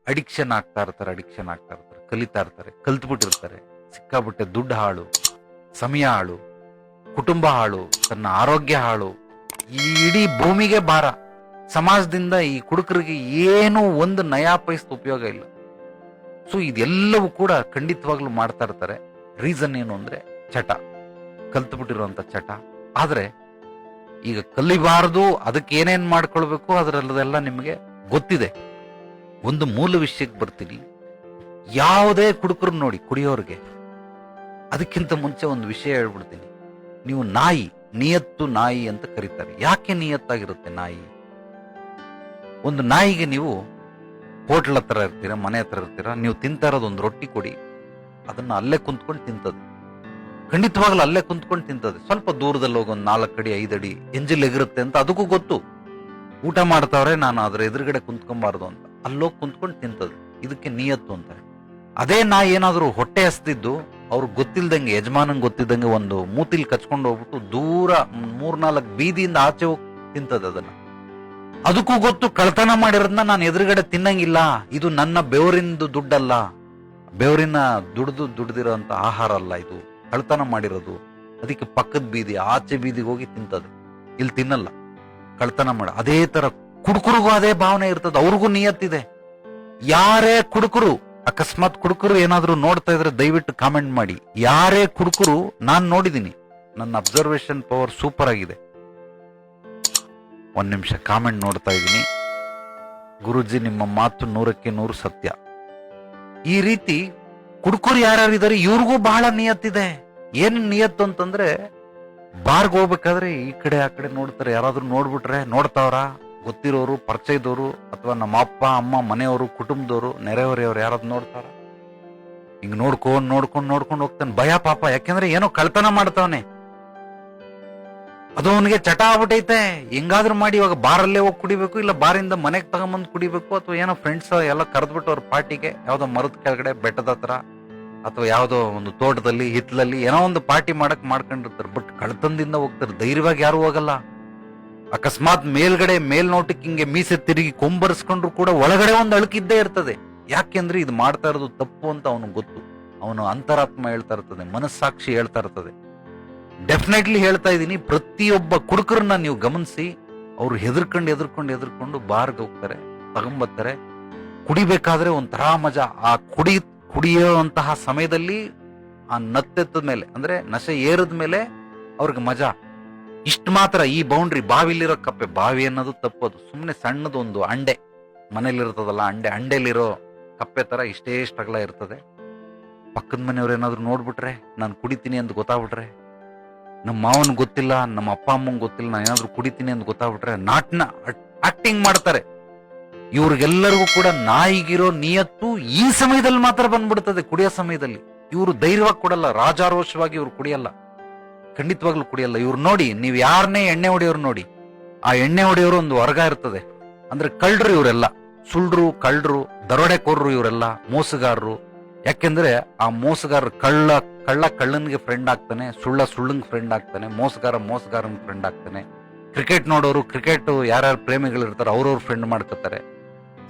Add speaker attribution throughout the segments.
Speaker 1: Addiction ಆಗ್ತಾ ಇರ್ತಾರೆ, ಕಲಿತಾ ಇರ್ತಾರೆ, ಕಲ್ತ್ಬಿಟ್ಟಿರ್ತಾರೆ. ಸಿಕ್ಕಾಬಿಟ್ಟೆ ದುಡ್ಡು ಹಾಳು, ಸಮಯ ಹಾಳು, ಕುಟುಂಬ ಹಾಳು, ತನ್ನ ಆರೋಗ್ಯ ಹಾಳು, ಈ ಇಡೀ ಭೂಮಿಗೆ ಭಾರ. ಸಮಾಜದಿಂದ ಈ ಕುಡುಕರಿಗೆ ಏನು ಒಂದು ನಯಾ ಪೈಸದ ಉಪಯೋಗ ಇಲ್ಲ. ಸೊ ಇದೆಲ್ಲವೂ ಕೂಡ ಖಂಡಿತವಾಗ್ಲೂ ಮಾಡ್ತಾ ಇರ್ತಾರೆ. ರೀಸನ್ ಏನು ಅಂದ್ರೆ ಚಟ, ಕಲ್ತ್ಬಿಟ್ಟಿರುವಂತ ಚಟ. ಆದ್ರೆ ಈಗ ಕಲಿಬಾರದು, ಅದಕ್ಕೆ ಏನೇನ್ ಮಾಡ್ಕೊಳ್ಬೇಕು ಅದರಲ್ಲದೆಲ್ಲ ನಿಮಗೆ ಗೊತ್ತಿದೆ. ಒಂದು ಮೂಲ ವಿಷಯಕ್ಕೆ ಬರ್ತೀನಿ. ಯಾವುದೇ ಕುಡುಕರು ನೋಡಿ, ಕುಡಿಯೋರ್ಗೆ ಅದಕ್ಕಿಂತ ಮುಂಚೆ ಒಂದು ವಿಷಯ ಹೇಳ್ಬಿಡ್ತೀನಿ. ನೀವು ನಾಯಿ, ನಿಯತ್ತು ನಾಯಿ ಅಂತ ಕರೀತಾರೆ. ಯಾಕೆ ನಿಯತ್ತಾಗಿರುತ್ತೆ ನಾಯಿ? ಒಂದು ನಾಯಿಗೆ ನೀವು ಹೋಟ್ಲ್ ಹತ್ರ ಇರ್ತೀರಾ, ಮನೆ ಹತ್ರ ಇರ್ತೀರಾ, ನೀವು ತಿಂತಾ ಇರೋದು ಒಂದು ರೊಟ್ಟಿ ಕೊಡಿ, ಅದನ್ನ ಅಲ್ಲೇ ಕುಂತ್ಕೊಂಡು ತಿಂತದೆ. ಖಂಡಿತವಾಗ್ಲೂ ಅಲ್ಲೇ ಕುಂತ್ಕೊಂಡು ತಿಂತದೆ. ಸ್ವಲ್ಪ ದೂರದಲ್ಲಿ ಹೋಗಿ ಒಂದು 4 ಅಡಿ 5 ಅಡಿ ಎಂಜಿಲ್ ಎಗಿರುತ್ತೆ ಅಂತ ಅದಕ್ಕೂ ಗೊತ್ತು. ಊಟ ಮಾಡ್ತಾವ್ರೆ, ನಾನು ಅದ್ರ ಎದುರುಗಡೆ ಕುಂತ್ಕೊಂಬಾರ್ದು ಅಂತ ಅಲ್ಲೋಗಿ ಕುಂತ್ಕೊಂಡು ತಿಂತದೆ. ಇದಕ್ಕೆ ನಿಯತ್ತು ಅಂತಾರೆ. ಅದೇ ನಾಯಿ ಏನಾದ್ರು ಹೊಟ್ಟೆ ಹಸ್ದಿದ್ದು ಅವ್ರಿಗೆ ಗೊತ್ತಿಲ್ದಂಗೆ, ಯಜಮಾನಂಗೆ ಗೊತ್ತಿದ್ದಂಗೆ ಒಂದು ಮೂತಿಲ್ ಕಚ್ಕೊಂಡು ಹೋಗ್ಬಿಟ್ಟು ದೂರ 3-4 ಬೀದಿಯಿಂದ ಆಚೆ ಹೋಗಿ ತಿಂತದೆ ಅದನ್ನ. ಅದಕ್ಕೂ ಗೊತ್ತು ಕಳ್ತನ ಮಾಡಿರೋದನ್ನ ನಾನು ಎದುರುಗಡೆ ತಿನ್ನಂಗಿಲ್ಲ, ಇದು ನನ್ನ ಬೆವರಿಂದ ದುಡ್ಡಲ್ಲ, ಬೆವರಿನ ದುಡ್ದಿರೋ ಅಂತ ಆಹಾರ ಅಲ್ಲ, ಇದು ಕಳ್ತನ ಮಾಡಿರೋದು. ಅದಕ್ಕೆ ಪಕ್ಕದ ಬೀದಿ, ಆಚೆ ಬೀದಿಗೆ ಹೋಗಿ ತಿಂತದೆ, ಇಲ್ಲಿ ತಿನ್ನಲ್ಲ, ಕಳ್ತನ ಮಾಡ. ಅದೇ ತರ ಕುಡುಕರಿಗೂ ಅದೇ ಭಾವನೆ ಇರ್ತದೆ, ಅವ್ರಿಗೂ ನಿಯತ್ತಿದೆ. ಯಾರೇ ಕುಡುಕರು, ಅಕಸ್ಮಾತ್ ಕುಡುಕರು ಏನಾದ್ರು ನೋಡ್ತಾ ಇದ್ರೆ ದಯವಿಟ್ಟು ಕಾಮೆಂಟ್ ಮಾಡಿ. ಯಾರೇ ಕುಡುಕರು ನಾನ್ ನೋಡಿದೀನಿ, ನನ್ನ ಅಬ್ಸರ್ವೇಷನ್ ಪವರ್ ಸೂಪರ್ ಆಗಿದೆ. 1 ನಿಮಿಷ ಕಾಮೆಂಟ್ ನೋಡ್ತಾ ಇದ್ದೀನಿ. ಗುರುಜಿ ನಿಮ್ಮ ಮಾತು 100ಕ್ಕೆ 100 ಸತ್ಯ. ಈ ರೀತಿ ಕುಡುಕರು ಯಾರ್ಯಾರಿದ್ದಾರೆ ಇವ್ರಿಗೂ ಬಹಳ ನಿಯತ್ತಿದೆ. ಏನ್ ನಿಯತ್ತು ಅಂತಂದ್ರೆ, ಬಾರ್ಗ್ ಹೋಗ್ಬೇಕಾದ್ರೆ ಈ ಕಡೆ ಆ ಕಡೆ ನೋಡ್ತಾರೆ. ಯಾರಾದ್ರೂ ನೋಡ್ಬಿಟ್ರೆ, ನೋಡ್ತಾವ್ರ ಗೊತ್ತಿರೋರು, ಪರಿಚಯದವರು, ಅಥವಾ ನಮ್ಮ ಅಪ್ಪ ಅಮ್ಮ ಮನೆಯವರು, ಕುಟುಂಬದವರು, ನೆರೆಹೊರೆಯವರು ಯಾರಾದ್ರು ನೋಡ್ತಾರ, ಹಿಂಗ್ ನೋಡ್ಕೊಂಡು ಹೋಗ್ತಾನೆ. ಭಯ ಪಾಪ, ಯಾಕೆಂದ್ರೆ ಏನೋ ಕಳ್ತನ ಮಾಡ್ತಾವನೆ, ಅದು ಅವನಿಗೆ ಚಟ ಆಗ್ಬಿಟ್ಟೈತೆ. ಹೆಂಗಾದ್ರೂ ಮಾಡಿ ಇವಾಗ ಬಾರಲ್ಲೇ ಹೋಗಿ ಕುಡಿಬೇಕು, ಇಲ್ಲ ಬಾರಿಂದ ಮನೆಗೆ ತಗೊಂಬಂದು ಕುಡಿಬೇಕು, ಅಥವಾ ಏನೋ ಫ್ರೆಂಡ್ಸ್ ಎಲ್ಲ ಕರೆದ್ಬಿಟ್ಟು ಅವ್ರ ಪಾರ್ಟಿಗೆ ಯಾವ್ದೋ ಮರದ ಕೆಳಗಡೆ, ಬೆಟ್ಟದ ಹತ್ರ, ಅಥವಾ ಯಾವ್ದೋ ಒಂದು ತೋಟದಲ್ಲಿ, ಹಿತ್ಲಲ್ಲಿ ಏನೋ ಒಂದು ಪಾರ್ಟಿ ಮಾಡಕ್ ಮಾಡ್ಕೊಂಡಿರ್ತಾರೆ. ಬಟ್ ಕಳ್ತನದಿಂದ ಹೋಗ್ತಾರೆ, ಧೈರ್ಯವಾಗಿ ಯಾರು ಹೋಗಲ್ಲ. ಅಕಸ್ಮಾತ್ ಮೇಲ್ಗಡೆ ಮೇಲ್ನೋಟಕ್ಕೆ ಹಿಂಗೆ ಮೀಸೆ ತಿರುಗಿ ಕೊಂಬರ್ಸ್ಕೊಂಡ್ರು ಕೂಡ ಒಳಗಡೆ ಒಂದು ಅಳುಕಿದ್ದೇ ಇರ್ತದೆ. ಯಾಕೆಂದ್ರೆ ಇದು ಮಾಡ್ತಾ ಇರೋದು ತಪ್ಪು ಅಂತ ಅವನು ಗೊತ್ತು. ಅವನು ಅಂತರಾತ್ಮ ಹೇಳ್ತಾ ಇರ್ತದೆ, ಮನಸ್ಸಾಕ್ಷಿ ಹೇಳ್ತಾ ಇರ್ತದೆ. ಡೆಫಿನೆಟ್ಲಿ ಹೇಳ್ತಾ ಇದ್ದೀನಿ, ಪ್ರತಿಯೊಬ್ಬ ಕುಡುಕರನ್ನ ನೀವು ಗಮನಿಸಿ, ಅವ್ರು ಹೆದರ್ಕೊಂಡು ಬಾರ್ಗೆ ಹೋಗ್ತಾರೆ, ತಗೊಂಬರ್ತಾರೆ. ಕುಡಿಬೇಕಾದ್ರೆ ಒಂಥರ ಮಜಾ. ಆ ಕುಡಿಯುವಂತಹ ಸಮಯದಲ್ಲಿ ಆ ನತ್ತೆತ್ತದ ಮೇಲೆ, ಅಂದ್ರೆ ನಶೆ ಏರದ ಮೇಲೆ ಅವ್ರಿಗೆ ಮಜಾ. ಇಷ್ಟು ಮಾತ್ರ. ಈ ಬೌಂಡ್ರಿ, ಬಾವಿಲಿರೋ ಕಪ್ಪೆ, ಬಾವಿ ಅನ್ನೋದು ತಪ್ಪದು, ಸುಮ್ಮನೆ ಸಣ್ಣದೊಂದು ಅಂಡೆ, ಮನೇಲಿರ್ತದಲ್ಲ ಅಂಡೆಲಿರೋ ಕಪ್ಪೆ ತರ ಇಷ್ಟೇ ಅಗಲ ಇರ್ತದೆ. ಪಕ್ಕದ ಮನೆಯವ್ರು ಏನಾದ್ರು ನೋಡ್ಬಿಟ್ರೆ, ನಾನು ಕುಡಿತೀನಿ ಅಂತ ಗೊತ್ತಾಗ್ಬಿಟ್ರೆ, ನಮ್ಮ ಮಾವನ್ ಗೊತ್ತಿಲ್ಲ, ನಮ್ಮ ಅಪ್ಪ ಅಮ್ಮಂಗ್ ಗೊತ್ತಿಲ್ಲ, ನಾನು ಏನಾದ್ರು ಕುಡಿತೀನಿ ಅಂತ ಗೊತ್ತಾಗ್ಬಿಟ್ರೆ ನಾಟ್ನ ಆಕ್ಟಿಂಗ್ ಮಾಡ್ತಾರೆ. ಇವ್ರಿಗೆಲ್ಲರಿಗೂ ಕೂಡ ನಾಯಿಗಿರೋ ನಿಯತ್ತು ಈ ಸಮಯದಲ್ಲಿ ಮಾತ್ರ ಬಂದ್ಬಿಡ್ತದೆ. ಕುಡಿಯೋ ಸಮಯದಲ್ಲಿ ಇವರು ಧೈರ್ಯವಾಗಿ ಕೊಡಲ್ಲ, ರಾಜಾರೋಷವಾಗಿ ಇವ್ರು ಕುಡಿಯಲ್ಲ, ಖಂಡಿತವಾಗ್ಲೂ ಕುಡಿಯಲ್ಲ. ಇವ್ರು ನೋಡಿ, ನೀವ್ ಯಾರನ್ನೇ ಎಣ್ಣೆ ಹೊಡೆಯೋರು ನೋಡಿ, ಆ ಎಣ್ಣೆ ಹೊಡೆಯೋರು ಒಂದು ವರ್ಗ ಇರ್ತದೆ. ಅಂದ್ರೆ ಕಳ್ಳರು ಇವರೆಲ್ಲ, ಸುಳ್ರು, ಕಳ್ಳರು, ದರೋಡೆಕೋರರು, ಇವರೆಲ್ಲ ಮೋಸಗಾರರು. ಯಾಕೆಂದ್ರೆ ಆ ಮೋಸಗಾರ ಕಳ್ಳನಿಗೆ ಫ್ರೆಂಡ್ ಆಗ್ತಾನೆ, ಸುಳ್ಳಂಗ್ ಫ್ರೆಂಡ್ ಆಗ್ತಾನೆ, ಮೋಸಗಾರನ್ ಫ್ರೆಂಡ್ ಆಗ್ತಾನೆ. ಕ್ರಿಕೆಟ್ ನೋಡೋರು, ಕ್ರಿಕೆಟ್ ಯಾರ್ಯಾರು ಪ್ರೇಮಿಗಳು ಇರ್ತಾರೆ ಅವ್ರವ್ರ ಫ್ರೆಂಡ್ ಮಾಡ್ಕೋತಾರೆ.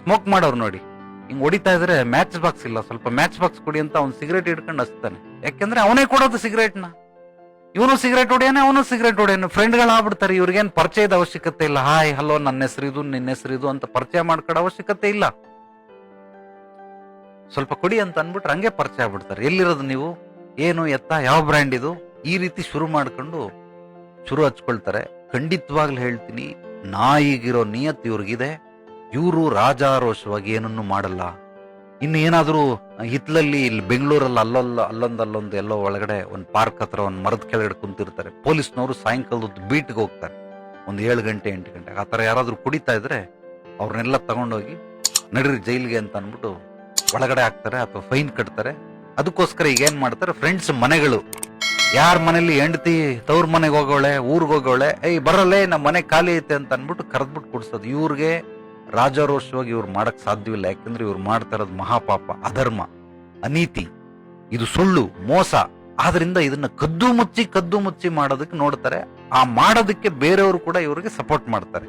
Speaker 1: ಸ್ಮೋಕ್ ಮಾಡೋರು ನೋಡಿ, ಹಿಂಗ್ ಹೊಡಿತಾ ಇದ್ರೆ ಮ್ಯಾಚ್ ಬಾಕ್ಸ್ ಇಲ್ಲ, ಸ್ವಲ್ಪ ಮ್ಯಾಚ್ ಬಾಕ್ಸ್ ಕೊಡಿ ಅಂತ ಅವ್ನು ಸಿಗರೇಟ್ ಹಿಡ್ಕೊಂಡು ಹಚ್ತಾನೆ. ಯಾಕೆಂದ್ರೆ ಅವನೇ ಕೊಡೋದು ಸಿಗರೇಟ್ನ. ಇವನು ಸಿಗರೇಟ್ ಹೊಡೆಯಾನೆ, ಅವನು ಸಿಗರೇಟ್ ಹೊಡೆಯಾನೆ, ಫ್ರೆಂಡ್ಗಳಾಗ್ಬಿಡ್ತಾರೆ. ಇವ್ರಿಗೇನು ಪರಿಚಯದ ಅವಶ್ಯಕತೆ ಇಲ್ಲ. ಹಾಯ್ ಹಲೋ, ನನ್ನ ಹೆಸರಿದು, ನಿನ್ನ ಹೆಸರಿದು ಅಂತ ಪರಿಚಯ ಮಾಡ್ಕೊಳ್ಳೋ ಅವಶ್ಯಕತೆ ಇಲ್ಲ. ಸ್ವಲ್ಪ ಕೊಡಿ ಅಂತ ಅನ್ಬಿಟ್ರೆ ಹಂಗೆ ಪರಿಚಯ ಆಗ್ಬಿಡ್ತಾರೆ. ಎಲ್ಲಿರೋದು ನೀವು, ಏನು ಎತ್ತ, ಯಾವ ಬ್ರ್ಯಾಂಡ್ ಇದು, ಈ ರೀತಿ ಶುರು ಹಚ್ಕೊಳ್ತಾರೆ. ಖಂಡಿತವಾಗ್ಲೂ ಹೇಳ್ತೀನಿ, ನಾಯಿಗಿರೋ ನಿಯತ್ ಇವ್ರಿಗಿದೆ. ಇವರು ರಾಜಾರೋಷವಾಗಿ ಏನನ್ನು ಮಾಡಲ್ಲ. ಇನ್ನು ಏನಾದ್ರೂ ಹಿತ್ಲಲ್ಲಿ, ಇಲ್ಲಿ ಬೆಂಗಳೂರಲ್ಲಿ ಅಲ್ಲೊಂದು ಎಲ್ಲೋ ಒಳಗಡೆ ಒಂದು ಪಾರ್ಕ್ ಹತ್ರ ಒಂದು ಮರದ ಕೆಳಗಡೆ ಕುಂತಿರ್ತಾರೆ. ಪೊಲೀಸ್ನವರು ಸಾಯಂಕಾಲದ ಬೀಟ್ಗೆ ಹೋಗ್ತಾರೆ, ಒಂದು 7 ಗಂಟೆ 8 ಗಂಟೆಗೆ. ಆ ಥರ ಯಾರಾದ್ರೂ ಕುಡಿತಾ ಇದ್ರೆ ಅವ್ರನ್ನೆಲ್ಲ ತಗೊಂಡೋಗಿ ನಡೀರಿ ಜೈಲಿಗೆ ಅಂತ ಅನ್ಬಿಟ್ಟು ಒಳಗಡೆ ಹಾಕ್ತಾರೆ, ಅಥವಾ ಫೈನ್ ಕಟ್ತಾರೆ. ಅದಕ್ಕೋಸ್ಕರ ಈಗ ಏನ್ ಮಾಡ್ತಾರೆ, ಫ್ರೆಂಡ್ಸ್ ಮನೆಗಳು, ಯಾರ ಮನೇಲಿ ಹೆಂಡತಿ ತವ್ರ ಮನೆಗೆ ಹೋಗೋಳೆ, ಊರ್ಗ್ ಹೋಗೋಳೆ, ಬರಲ್ಲೇ ನಮ್ಮ ಮನೆ ಖಾಲಿ ಐತೆ ಅಂತ ಅನ್ಬಿಟ್ಟು ಕರೆದ್ಬಿಟ್ಟು ಕುಡಿಸೋದು. ಇವ್ರಿಗೆ ರಾಜಾರೋಷವಾಗಿ ಇವ್ರು ಮಾಡಕ್ ಸಾಧ್ಯವಿಲ್ಲ. ಯಾಕಂದ್ರೆ ಇವ್ರು ಮಾಡ್ತಾ ಇರೋದು ಮಹಾಪಾಪ, ಅಧರ್ಮ, ಅನೀತಿ, ಇದು ಸುಳ್ಳು, ಮೋಸ. ಆದ್ರಿಂದ ಇದನ್ನ ಕದ್ದು ಮುಚ್ಚಿ ಮಾಡೋದಕ್ಕೆ ನೋಡ್ತಾರೆ. ಆ ಮಾಡೋದಕ್ಕೆ ಬೇರೆಯವರು ಕೂಡ ಇವ್ರಿಗೆ ಸಪೋರ್ಟ್ ಮಾಡ್ತಾರೆ.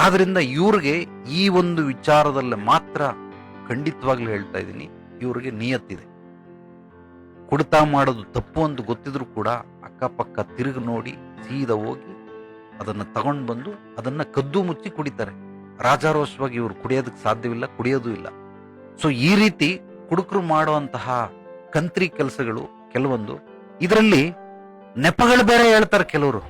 Speaker 1: ಆದ್ರಿಂದ ಇವ್ರಿಗೆ ಈ ಒಂದು ವಿಚಾರದಲ್ಲಿ ಮಾತ್ರ ಖಂಡಿತವಾಗ್ಲೂ ಹೇಳ್ತಾ ಇದ್ದೀನಿ, ಇವ್ರಿಗೆ ನಿಯತ್ತಿದೆ. ಕುಡಿತ ಮಾಡೋದು ತಪ್ಪು ಅಂತ ಗೊತ್ತಿದ್ರು ಕೂಡ ಅಕ್ಕಪಕ್ಕ ತಿರುಗಿ ನೋಡಿ ಸೀದಾ ಹೋಗಿ ಅದನ್ನ ತಗೊಂಡು ಬಂದು ಅದನ್ನ ಕದ್ದು ಮುಚ್ಚಿ ಕುಡಿತಾರೆ. ರಾಜಾರೋಷವಾಗಿ ಇವ್ರು ಕುಡಿಯೋದಕ್ಕೆ ಸಾಧ್ಯವಿಲ್ಲ, ಕುಡಿಯೋದು ಇಲ್ಲ. ಸೊ ಈ ರೀತಿ ಕುಡುಕರು ಮಾಡುವಂತಹ ಕಂತ್ರಿ ಕೆಲಸಗಳು ಕೆಲವೊಂದು. ಇದರಲ್ಲಿ ನೆಪಗಳು ಬೇರೆ ಹೇಳ್ತಾರೆ ಕೆಲವರು.